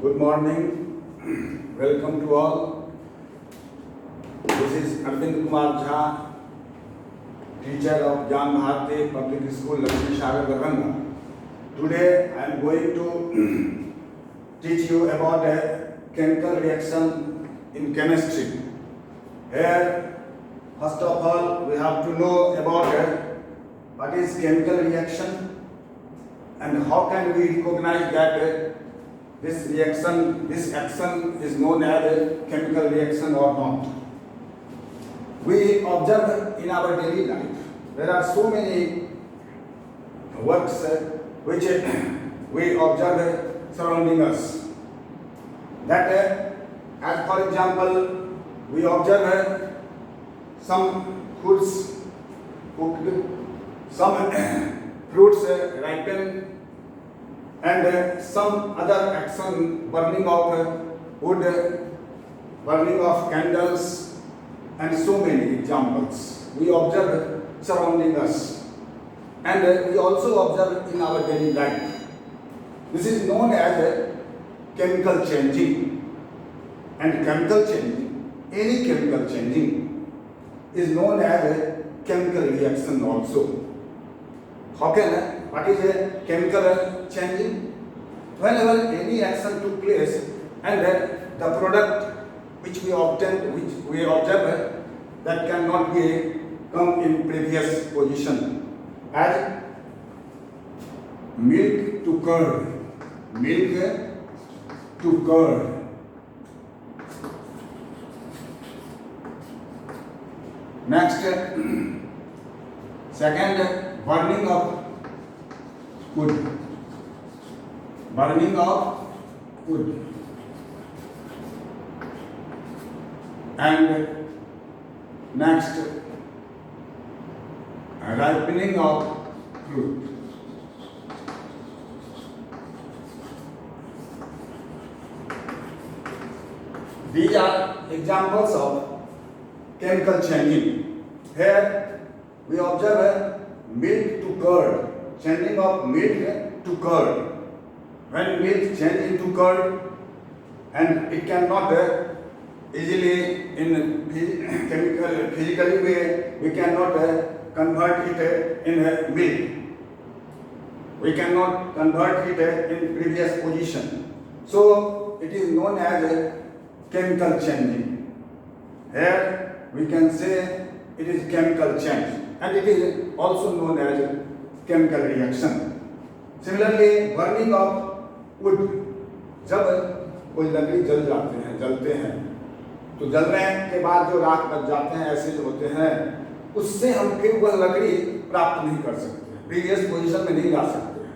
Good morning. Welcome to all. This is Arvind Kumar Jha, teacher of Jnana Bharati Public School, Lakshmi Sagar, Darbhanga. Today I am going to teach you about a chemical reaction in chemistry. Here, first of all, we have to know about what is chemical reaction and how can we recognize that this action is known as a chemical reaction or not. We observe in our daily life, there are so many works which we observe surrounding us. That as for example, we observe some foods cooked, some fruits ripen, and some other action, burning of wood, burning of candles, and so many examples we observe surrounding us, and we also observe in our daily life. This is known as chemical changing, and chemical changing, any chemical changing is known as a chemical reaction also. What is a chemical changing? Whenever any action took place and the product which we observe that cannot be come in previous position, as milk to curd. Next, second, burning of wood. And next, ripening of fruit. These are examples of chemical changing. Here we observe milk to curd, changing of milk to curd. When milk change into curd, and it cannot easily in physically way, we cannot convert it in milk. We cannot convert it in previous position. So it is known as chemical changing. Here we can say it is chemical change, and it is also known as chemical reaction. Similarly, burning of wood. जब कोई लकड़ी जलते हैं, तो जलने के बाद जो राख बच जाते हैं, एसिड होते हैं, उससे हम फिर वह लकड़ी प्राप्त नहीं कर सकते, प्रीवियस पोजीशन में नहीं ला सकते हैं,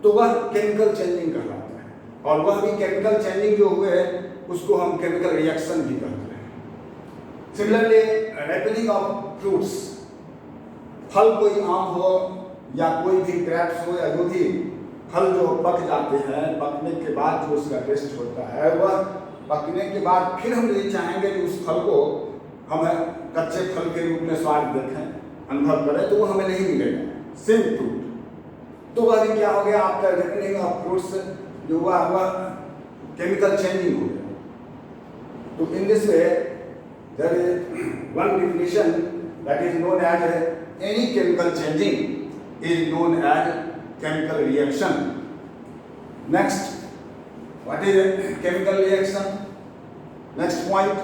तो वह केमिकल चेंजिंग कहलाता है। और वह भी केमिकल चेंजिंग जो हुए उसको हम केमिकल रिएक्शन भी कहते हैं। सिमिलरली, रिपेनिंग ऑफ फ्रूट्स, फल कोई आम हो या कोई भी ग्रेप्स हो, या जो भी फल जो पक जाते हैं, पकने के बाद जो उसका टेस्ट होता है, वह पकने के बाद फिर हम ये चाहेंगे कि उस फल को हम कच्चे फल के रूप में स्वाद देखें, अनुभव करें, तो वो हमें नहीं मिलेगा, सेम फ्रूट। तो वह भी क्या हो गया, आपका रिपेनिंग ऑफ फ्रूट्स जो हुआ केमिकल चेंजिंग हो गया। तो in this way there is one definition that is known as any chemical changing is known as chemical reaction. Next, what is a chemical reaction? Next point,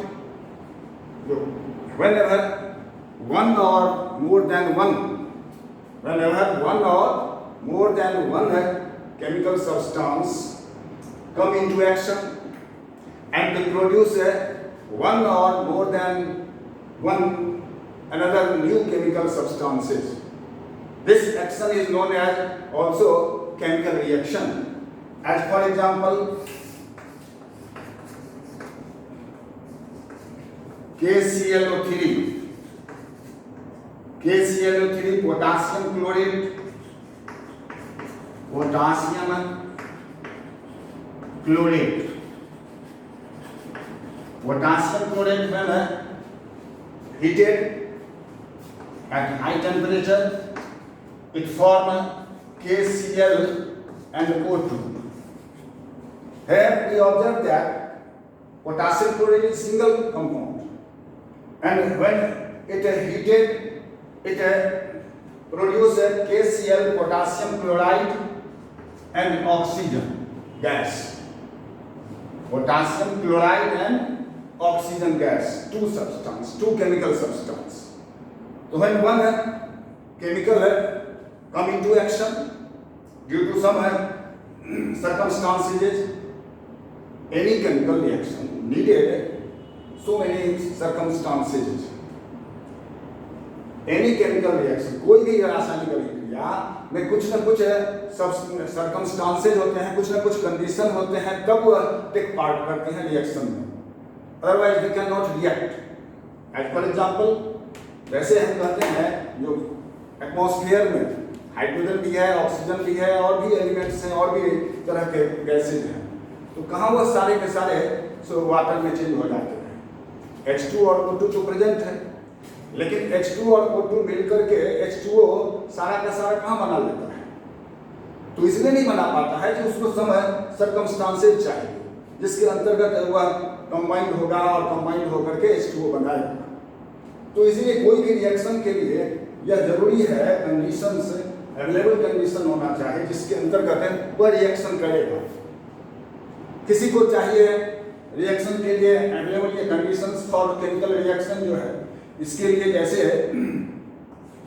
whenever one or more than one chemical substance come into action and to produce one or more than one another new chemical substances. This action is known as also chemical reaction. As for example, KClO3, potassium chloride, potassium chloride when heated at high temperature, it forms KCl and O2. Here we observe that potassium chloride is single compound, and when it is heated, it produces KCl, potassium chloride, and oxygen gas. Potassium chloride and oxygen gas, two chemical substance. So when one chemical come into action due to some circumstances, any chemical reaction needed so many circumstances. Any chemical reaction, कोई भी रासायनिक अभिक्रिया में कुछ न कुछ circumstances होते हैं, कुछ न कुछ कंडीशन होते हैं, तब वह टेक पार्ट करते हैं रिएक्शन में, otherwise they can not react. As for example, वैसे हम कहते हैं जो एटमॉस्फेयर में हाइड्रोजन भी है, ऑक्सीजन भी है, और भी एलिमेंट्स हैं, और भी तरह के गैसेज हैं, तो कहाँ वह सारे के सारे वाटर में चेंज हो जाते हैं। H2 और O2 तो प्रेजेंट है, लेकिन H2 और O2 मिलकर के H2O सारा का सारा कहाँ बना लेता है, तो इसलिए नहीं बना पाता है कि उसको समय सर्कमस्टांसेज चाहिए जिसके अंतर्गत वह कंबाइंड होगा और कंबाइंड होकर के H2O बनाएगा। तो इसलिए कोई भी रिएक्शन के लिए यह जरूरी है कंडीशंस, अवेलेबल कंडीशन होना चाहिए जिसके अंतर्गत वह रिएक्शन करेगा। किसी को चाहिए रिएक्शन के लिए अवेलेबल ये कंडीशंस फॉर केमिकल रिएक्शन जो है, इसके लिए जैसे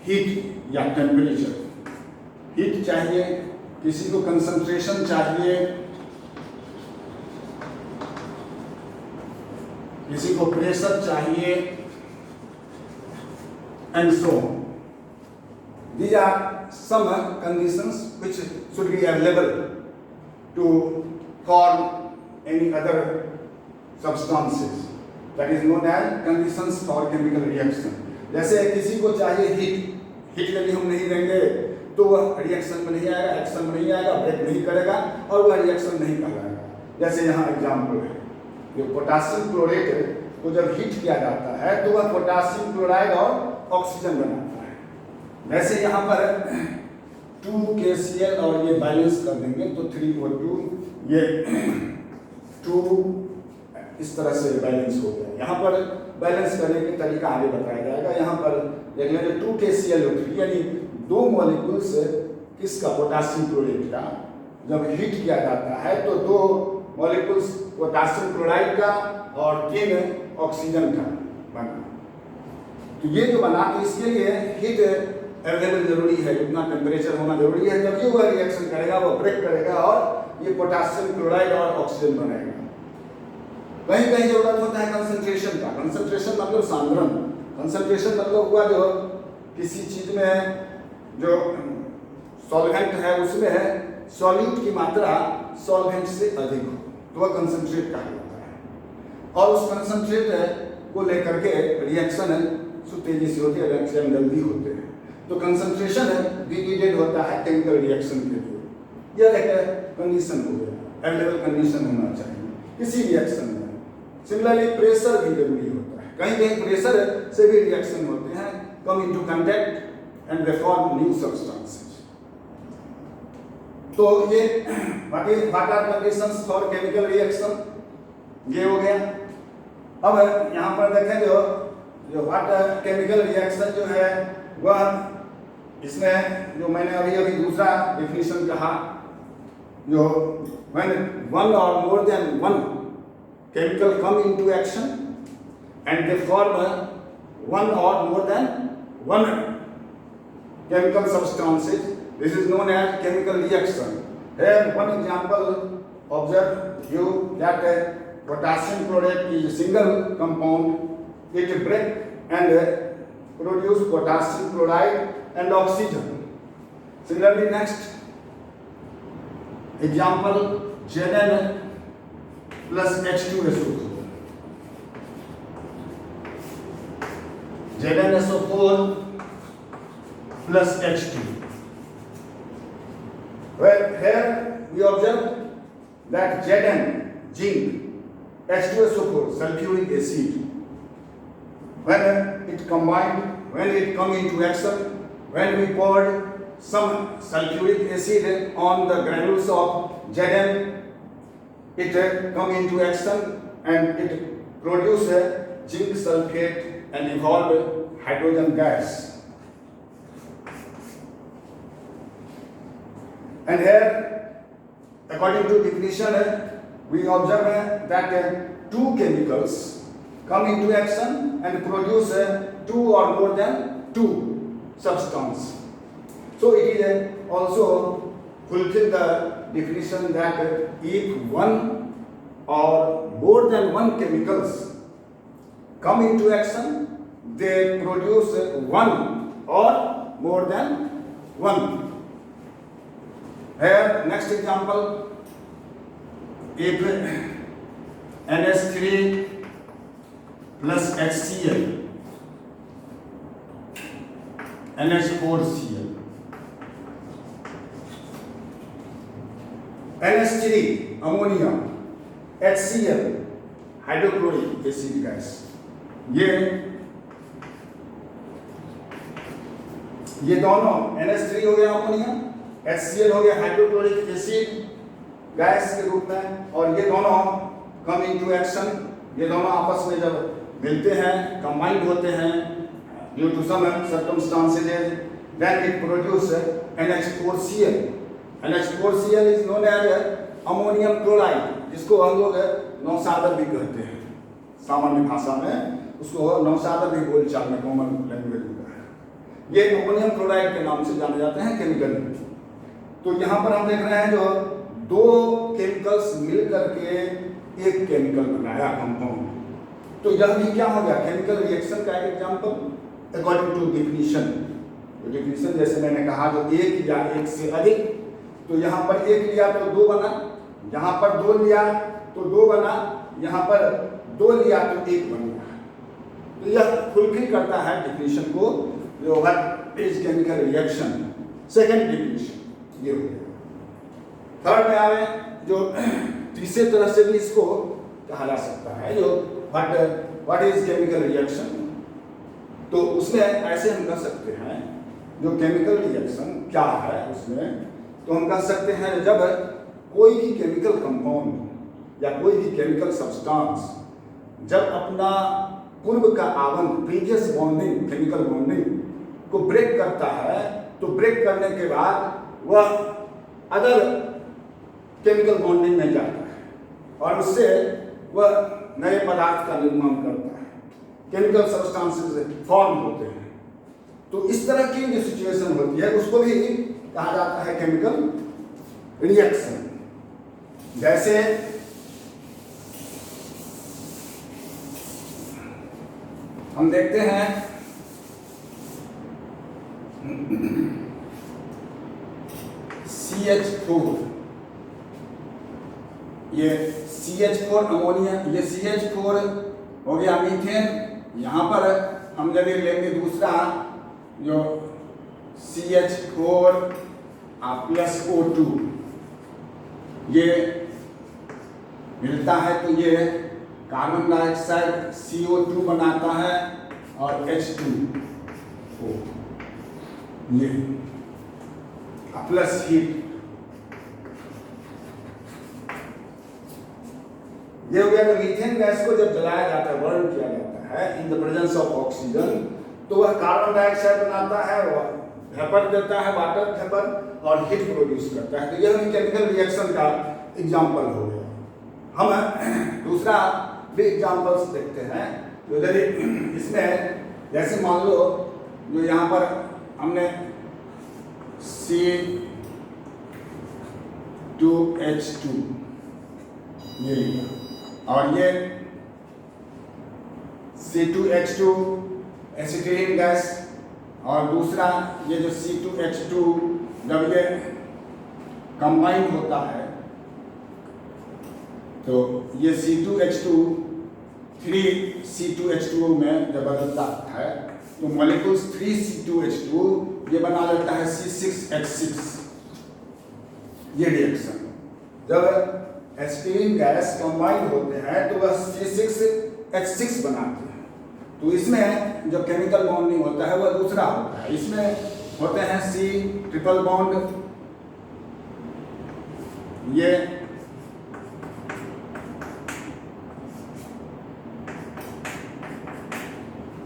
हीट या टेम्परेचर, हीट चाहिए, किसी को कंसंट्रेशन चाहिए, किसी को प्रेशर चाहिए, and so these are some conditions which should be available to form any other substances, that is known as conditions for chemical reaction। जैसे किसी को चाहिए हीट यदि हम नहीं देंगे तो वह रिएक्शन में नहीं आएगा, एक्शन में नहीं आएगा, ब्रेक नहीं करेगा और वह रिएक्शन नहीं कराएगा। जैसे यहाँ एग्जाम्पल है, जो पोटासियम क्लोरेट को जब हीट किया जाता है तो वह पोटासियम क्लोराइड और ऑक्सीजन बनाता है। वैसे यहाँ पर 2KCl और ये बैलेंस कर देंगे तो 3O2, ये 2 इस तरह से बैलेंस हो गया। यहाँ पर बैलेंस करने के तरीका आगे बताया जाएगा। यहाँ पर देख लेंगे 2KClO3 यानी दो मॉलिक्यूल्स किसका, पोटासियम क्लोराइड का जब हीट किया जाता है तो दो मॉलिक्यूल्स पोटासियम क्लोराइड का और 3 ऑक्सीजन का बना। तो ये जो बना, तो इसके लिए हीट अवेलेबल जरूरी है, इतना टेम्परेचर होना जरूरी है, तभी वह रिएक्शन करेगा, वह ब्रेक करेगा और ये पोटासियम क्लोराइड और ऑक्सीजन बनाएगा। कहीं कहीं जरूरत होता है कंसंट्रेशन का। कंसंट्रेशन मतलब सांद्रण, कंसंट्रेशन मतलब हुआ जो किसी चीज में जो सॉल्वेंट है उसमें सॉल्यूट की मात्रा सॉल्वेंट से अधिक हो तो वह कंसंट्रेट कहा जाता है, और उस कंसंट्रेट को लेकर के रिएक्शन तेजी से होती है, रिएक्शन जल्दी होते हैं। तो कंसंट्रेशन भी नीडेड होता है केमिकल रिएक्शन के लिए। यह एक कंडीशन हो गया, अवेलेबल कंडीशन होना चाहिए किसी रिएक्शन में। सिमिलरली प्रेशर भी जरूरी होता है, कहीं कहीं प्रेशर से भी रिएक्शन होते हैं, come into contact and they form new substances. तो ये what are conditions for chemical reaction, ये हो गया। अब यहाँ पर देखें जो व्हाट केमिकल रिएक्शन जो है वह, इसमें जो मैंने अभी दूसरा डेफिनेशन कहा, जो when one or more than one chemical come into action and they form one or more than one chemical substances, this is known as chemical reaction. Here one example, observe you that potassium chlorate is a single compound, it break and produce potassium chloride and oxygen. Similarly, next example, Zn plus H2SO4. ZnSO4 plus H2. Well, here we observe that Zn, zinc, H2SO4, sulfuric acid, when it combined, when it come into action, when we poured some sulfuric acid on the granules of Zn, it come into action and it produce zinc sulfate and evolve hydrogen gas. And here, according to definition, we observe that two chemicals come into action and produce two or more than two substance. So it is also fulfill the definition that if one or more than one chemicals come into action, they produce one or more than one. Here, next example, if NH3 plus HCl, NH4Cl, NH3 ammonia, HCl hydrochloric acid gas, ये दोनों NH3 हो गया ammonia, HCl हो गया hydrochloric acid gas के रूप में, और ये दोनों कम इनटू एक्शन, ये दोनों आपस में जब मिलते हैं, कंबाइंड होते हैं due to some circumstances, then it produce NH4Cl. NH4Cl is known as ammonium chloride, जिसको हम लोग नौसादर भी कहते हैं, सामान्य भाषा में उसको नौसादर भी बोलचाल में कॉमन लैंग्वेज में है। ये अमोनियम क्लोराइड के नाम से जाने जाते हैं केमिकल। तो यहाँ पर हम देख रहे हैं जो दो केमिकल्स मिलकर के एक केमिकल बनाया कंपाउंड, तो यह भी क्या हो गया, केमिकल रिएक्शन का एक example according to definition. Definition जैसे मैंने कहा जो एक या एक से अधिक, तो यहाँ पर एक लिया तो दो बना, यहाँ पर दो लिया तो दो बना, यहाँ पर दो लिया तो एक बन गया। तो यह फुलफिल करता है डिफिनीशन को, जो what is chemical reaction. Second definition ये हो गया। थर्ड में आवे जो तीसरे तरह से भी इसको कहा जा सकता है, जो व्हाट इज केमिकल रिएक्शन। तो उसमें ऐसे हम कह सकते हैं जो केमिकल रिएक्शन क्या है उसमें, तो हम कह सकते हैं जब कोई भी केमिकल कंपाउंड या कोई भी केमिकल सब्सटेंस जब अपना पूर्व का आवरण प्रीवियस बॉन्डिंग केमिकल बॉन्डिंग को ब्रेक करता है, तो ब्रेक करने के बाद वह अदर केमिकल बॉन्डिंग में जाता है और उससे वह नए पदार्थ का निर्माण करता है, केमिकल सब्सटेंसेस फॉर्म होते हैं। तो इस तरह की जो सिचुएशन होती है उसको भी कहा जाता है केमिकल रिएक्शन। जैसे हम देखते हैं CH4, ये CH4 अमोनिया, ये CH4 हो गया मीथेन। यहाँ पर हम यदि लेंगे दूसरा जो CH4 प्लस O2, ये मिलता है तो ये कार्बन डाइऑक्साइड CO2 बनाता है और H2O, ये प्लस हीट, ये हो गया। कि मीथेन गैस को जब जलाया जाता है, बर्न किया जाता है in the presence of oxygen, तो वह कार्बन डाइऑक्साइड बनाता है, वह वेपर देता है, वाटर वेपर, और हीट प्रोड्यूस करता है। तो यह भी केमिकल रिएक्शन का एग्जाम्पल हो गया। हम दूसरा भी एग्जाम्पल्स देखते हैं। तो यदि इसमें जैसे मान लो जो यहाँ पर हमने C2H2 ये लिखा, और ये C2H2 एसिटिलीन गैस, और दूसरा ये जो C2H2 जब ये कंबाइन होता है तो ये C2H2 3C2H2 में जब बदलता है तो मॉलिक्यूल्स 3C2H2 ये बना लेता है C6H6। ये रिएक्शन जब एसिटिलीन गैस कंबाइन होते हैं तो वह C6H6 बनाते हैं। तो इसमें जो केमिकल बॉन्डिंग होता है वह दूसरा होता है। इसमें होते हैं C ट्रिपल बॉन्ड, ये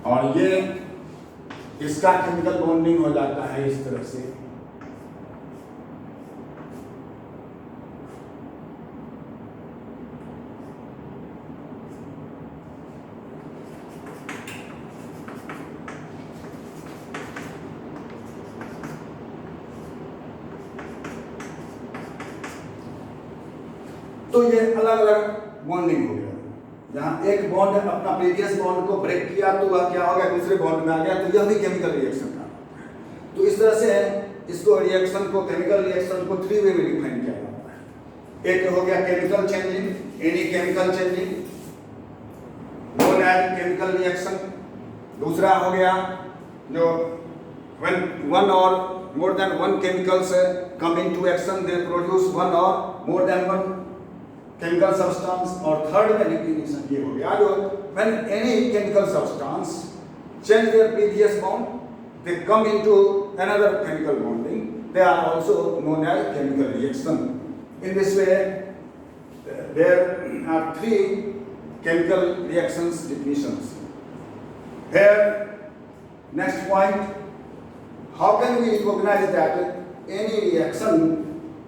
और ये इसका केमिकल बॉन्डिंग हो जाता है इस तरह से। तो ये अलग अलग बॉन्डिंग हो गया। जहाँ एक बॉन्ड अपना प्रीवियस बॉन्ड को ब्रेक किया तो वह क्या हो गया, दूसरे बॉन्ड में आ गया, तो यह भी केमिकल रिएक्शन था। तो इस तरह से इसको रिएक्शन को, केमिकल रिएक्शन को 3 वे में डिफाइन किया जाता है। एक हो गया chemical changing, any chemical changing known as chemical reaction. दूसरा हो गया जो when one or more than one chemicals come into action, they produce one or more than one chemical substance। और थर्ड में definition ये हो गया जो when any chemical substance change their previous bond, they come into another chemical bonding, they are also known as chemical reaction। In this way there are 3 chemical reactions definitions। Here next point, how can we recognize that any reaction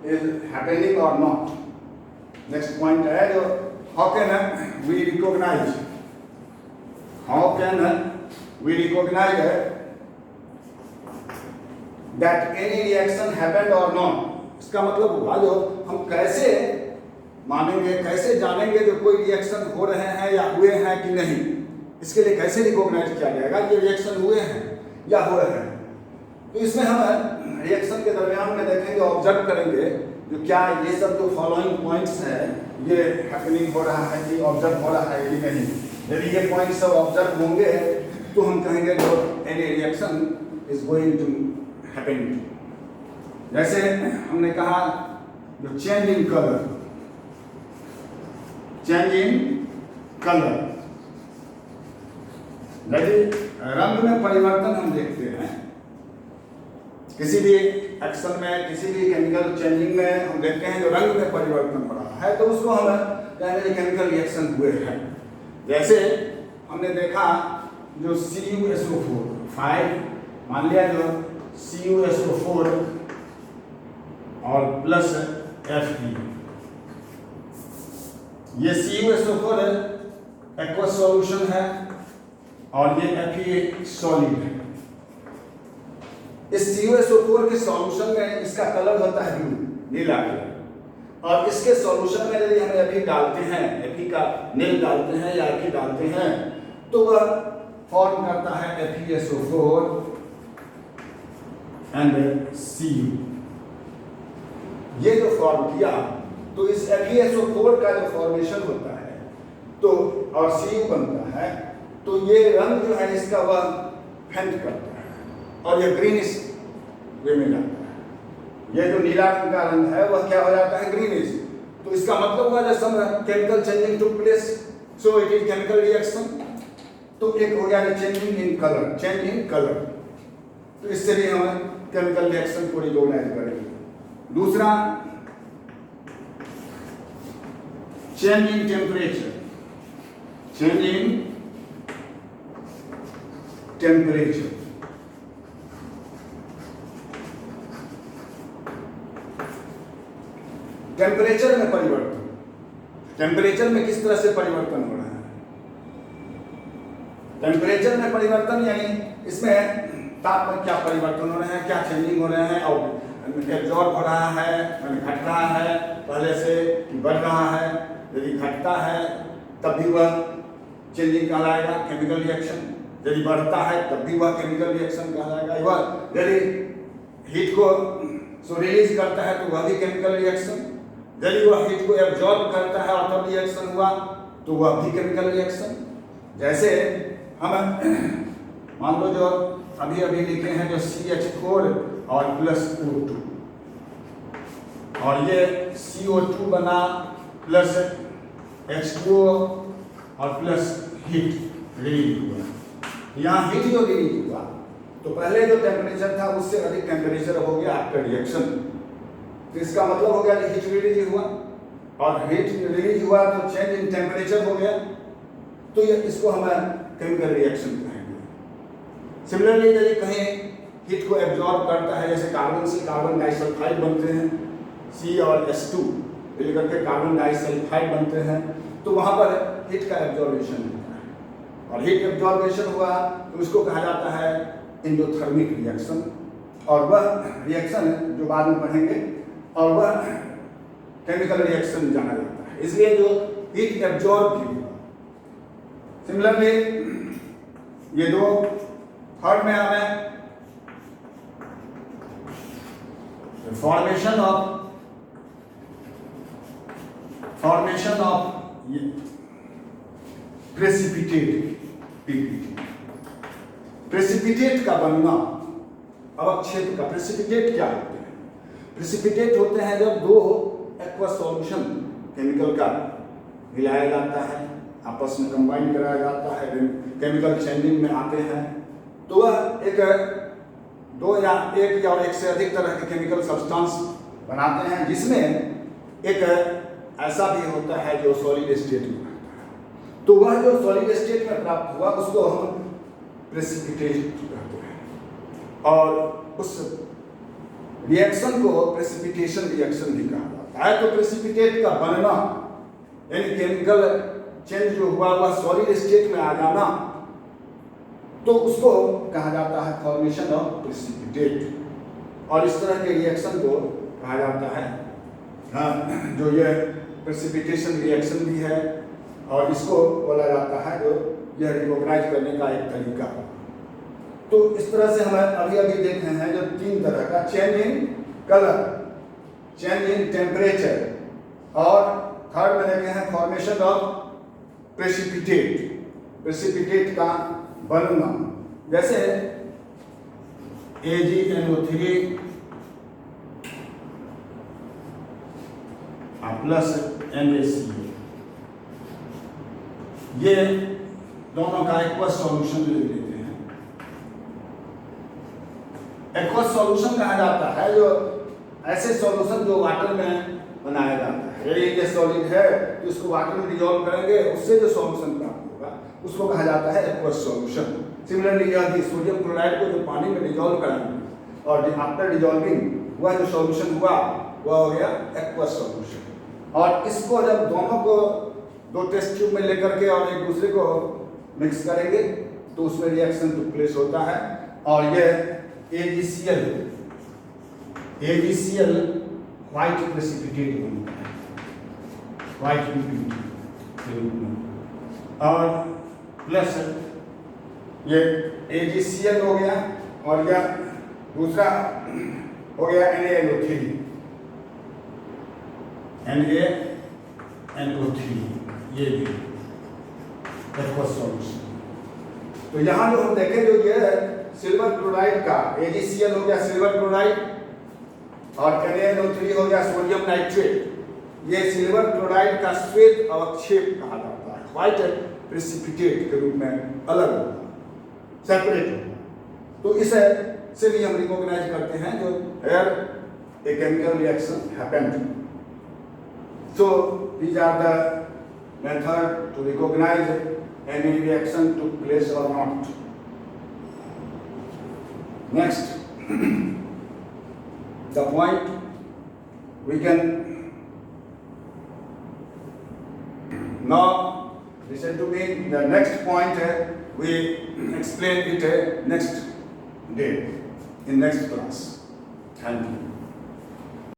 is happening or not? Next point है जो how can we recognize that any reaction happened or not। इसका मतलब हुआ जो हम कैसे मानेंगे, कैसे जानेंगे जो कोई रिएक्शन हो रहे हैं या हुए हैं कि नहीं। इसके लिए कैसे रिकॉग्नाइज किया जाएगा ये रिएक्शन हुए हैं या हो रहे हैं। तो इसमें हम रिएक्शन के दरमियान में देखेंगे, ऑब्जर्व करेंगे जो क्या ये सब जो फॉलोइंग पॉइंट्स हैं ये हैपनिंग हो रहा है कि ऑब्जर्व हो रहा है कि नहीं। यदि ये पॉइंट्स सब ऑब्जर्व होंगे तो हम कहेंगे जो any reaction is going to happen. जैसे हमने कहा जो चेंज इन कलर, यदि रंग में परिवर्तन हम देखते हैं किसी भी एक्शन में, किसी भी केमिकल चेंजिंग में हम देखते हैं जो रंग में परिवर्तन हो रहा है तो उसको हम कहेंगे केमिकल रिएक्शन हुए हैं। जैसे हमने देखा जो CuSO4 5 मान लिया जो CuSO4 और प्लस Fe, ये CuSO4 एक्वस सॉल्यूशन है और ये Fe सॉलिड है। इस CuSO4 के सॉल्यूशन में इसका कलर होता है ब्लू, नीला कलर, और इसके सॉल्यूशन में यदि हम Fe डालते हैं, Fe का नील डालते हैं या Fe डालते हैं तो वह फॉर्म करता है FeSO4 एंड Cu। ये जो फॉर्म किया तो इस FeSO4 का जो फॉर्मेशन होता है तो और Cu बनता है तो ये रंग जो है इसका वह फेंट करता है और ये ग्रीनिश वे में जाता है। ये जो नीला रंग का रंग है वह क्या हो जाता है, ग्रीनिश। तो इसका मतलब हुआ जब some chemical changing took place so it is chemical reaction. तो एक हो गया चेंजिंग इन कलर, तो इससे भी हम केमिकल रिएक्शन को रिकॉग्नाइज करेंगे। दूसरा चेंज इन टेम्परेचर, टेम्परेचर में परिवर्तन, टेम्परेचर में किस तरह से परिवर्तन हो रहा है। टेम्परेचर में परिवर्तन यानी इसमें तापमान क्या परिवर्तन हो रहे हैं, क्या चेंजिंग हो रहे हैं, और एब्जॉर्ब हो रहा है, घट रहा है पहले से कि बढ़ रहा है। यदि घटता है तब भी वह चेंजिंग कहलाएगा केमिकल रिएक्शन, यदि बढ़ता है तब भी वह केमिकल रिएक्शन कहलाएगा। वह यदि हीट को रिलीज करता है तो वह भी केमिकल रिएक्शन, यदि वह हीट को एब्जॉर्ब करता है और तब रिएक्शन हुआ तो वह भी केमिकल रिएक्शन। जैसे हम मान लो जो अभी लिखे हैं जो CH4 और प्लस O2 और ये CO2 बना प्लस H2O और प्लस हीट रिलीज हुआ। यहाँ हीट जो रिलीज हुआ तो पहले जो टेम्परेचर था उससे अधिक टेम्परेचर हो गया आफ्टर रिएक्शन। तो इसका मतलब हो गया कि हीट रिलीज हुआ और हीट रिलीज हुआ तो चेंज इन टेम्परेचर हो गया। तो ये इसको हम केमिकल रिएक्शन कहेंगे। सिमिलरली यदि कहीं हीट को एब्जॉर्ब करता है, जैसे कार्बन से कार्बन डाइसल्फाइड बनते हैं, C और H2 मिलकर के कार्बन डाइसल्फाइड बनते हैं, तो वहाँ पर हीट का एब्जॉर्बेशन होता है। और हीट एब्जॉर्बेशन हुआ तो उसको कहा जाता है एंडोथर्मिक रिएक्शन, और वह रिएक्शन जो बाद में पढ़ेंगे, और वह केमिकल रिएक्शन जाना जाता है। इसलिए जो हीट एब्जॉर्ब भी हुआ, सिमिलरली ये दो, थर्ड में हमें formation of precipitate, PPT, precipitate का बनना, अवक्षेप का। प्रेसिपिटेट क्या होते हैं? प्रेसिपिटेट होते हैं जब दो एक्वस सॉल्यूशन केमिकल का मिलाया जाता है, आपस में कंबाइन कराया जाता है, केमिकल चेंजिंग में आते हैं, तो वह एक दो या एक से अधिक तरह के केमिकल सब्सटेंस बनाते हैं, जिसमें एक ऐसा भी होता है जो सॉलिड स्टेट में रहता है। तो वह जो सॉलिड स्टेट में प्राप्त हुआ उसको हम प्रेसिपिटेट कहते हैं, और उस रिएक्शन को प्रेसिपिटेशन रिएक्शन भी कहा जाता है। तो प्रेसिपिटेट का बनना यानी केमिकल चेंज जो हुआ वह सॉलिड स्टेट में आ जाना, तो उसको कहा जाता है फॉर्मेशन ऑफ प्रेसिपिटेट। और इस तरह के रिएक्शन को कहा जाता है, हाँ, जो ये प्रेसिपिटेशन रिएक्शन भी है, और इसको बोला जाता है जो यह रिकॉग्नाइज करने का एक तरीका। तो इस तरह से हमें अभी देखे हैं जो तीन तरह का, change in colour, change in temperature, और थर्ड में देखे हैं फॉर्मेशन ऑफ प्रेसिपिटेट, प्रेसिपिटेट का बनना। जैसे AgNO3 प्लस NaCl, ये दोनों का एक्वस सॉल्यूशन ले लेते हैं। एक्वस सॉल्यूशन कहा जाता है जो ऐसे सॉल्यूशन जो वाटर में बनाया जाता है। यदि ये सॉलिड है तो इसको वाटर में डिजोल्व करेंगे, उससे जो सॉल्यूशन प्राप्त होगा उसको कहा जाता है एक्वस सॉल्यूशन। सिमिलरली यह सोडियम क्लोराइड को जो पानी में डिजोल्व कराएंगे और आफ्टर डिजोल्विंग वह जो सॉल्यूशन हुआ वह हो गया एक्वस सॉल्यूशन। और इसको जब दोनों को दो टेस्ट ट्यूब में लेकर के और एक दूसरे को मिक्स करेंगे तो उसमें रिएक्शन टू प्लेस होता है, और यह AgCl व्हाइट प्रेसिपिटेट बनता है, व्हाइट पीपीटी के रूप में। और प्लस ये AgCl हो गया, और यह दूसरा हो गया NaNO3, ये भी एक्वस सॉल्यूशन। तो यहाँ जो हम देखें जो ये सिल्वर क्लोराइड का AgCl हो गया सिल्वर क्लोराइड, और NaNO3 हो गया सोडियम नाइट्रेट, ये सिल्वर क्लोराइड का श्वेत अवक्षेप कहा जाता है, व्हाइट प्रेसिपिटेट के रूप में अलग होगा, सेपरेट होगा। तो इसे से भी हम रिकॉग्नाइज करते हैं जो here a chemical reaction happened. So these are the method to recognize any reaction took place or not. Next, the point we can now listen to me. The next point we explain it next day in next class. Thank you.